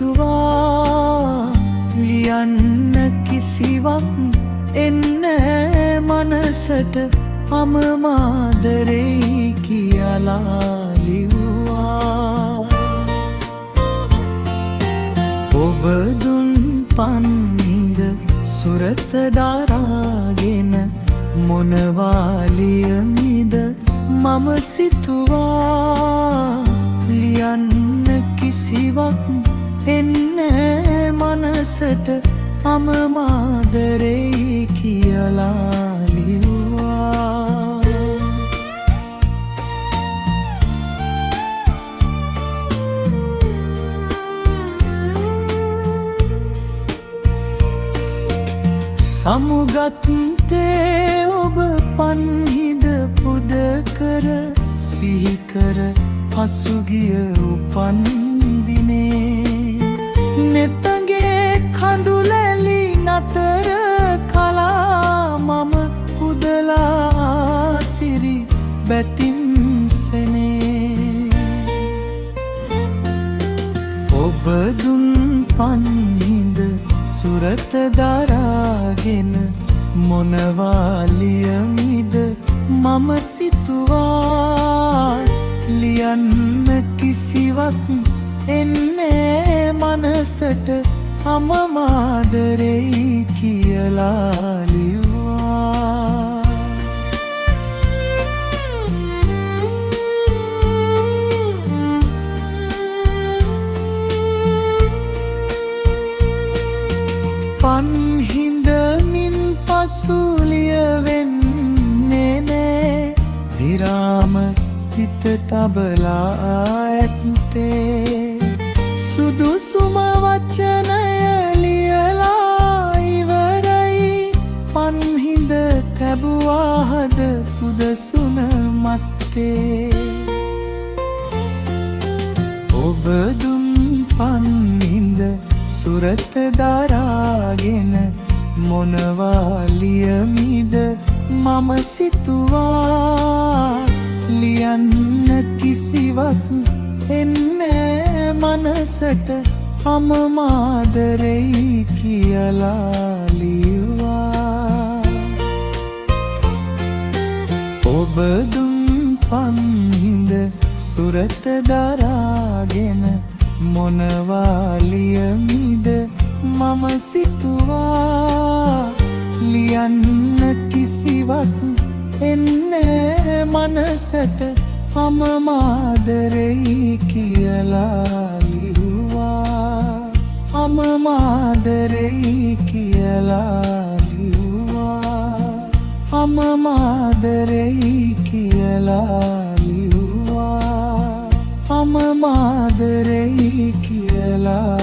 සිතුවා ලියන්න කිසිවක් එන්නේ මනසට මම මාදරෙයි කියලා ලිව්වා. ඔබ දුන් පන්හිඳ සුරත දරාගෙන මොනවා ලියමිද මම සිතුවා ලියන්න කිසිවක් එන්නේ මනසට මම මාදරෙයි කියලා ලිව්වා. සමුගත්තේ ඔබ පන්හිඳ පුද කර සිහි කර පසුගිය උපන් දිනේ නෙතගේ කඳුලැලි නතර කලා මම කුදලා සිරි බැතින්සනේ. ඔබ දුන් පන්හිඳ සුරත දරාගෙන මොනවා ලියමිද මම සිතුවා ලියන්න කිසිවක් එන්නේ මනසට මම මාදරෙයි කියලා ලිව්වා. පන්හිඳමින් පසු ලියවෙන්නේ නෑ විරාම හිත තබලා ඇත්තේ සුදුසුම වචනය ලියලා ඉවරයි පන්හිඳ තැබුවා හද පුදසුන මත්තේ. ඔබ දුන් පන්හිඳ සුරත දරාගෙන මොනවා ලියමිද මම සිතුවා ලියන්න කිසිවක් එන්නේ මනසට මම මාදරෙයි කියලා ලිව්වා. ඔබ දුන් පන්හිඳ සුරත දරාගෙන මොනවා ලියමිද මම සිතුවා ලියන්න කිසිවක් එන්නේ මනසට මම මාදරෙයි කියලා ලිව්වා. මම මාදරෙයි කියලා ලිව්වා. මම මාදරෙයි කියලා ලිව්වා. මම මාදරෙයි කියලා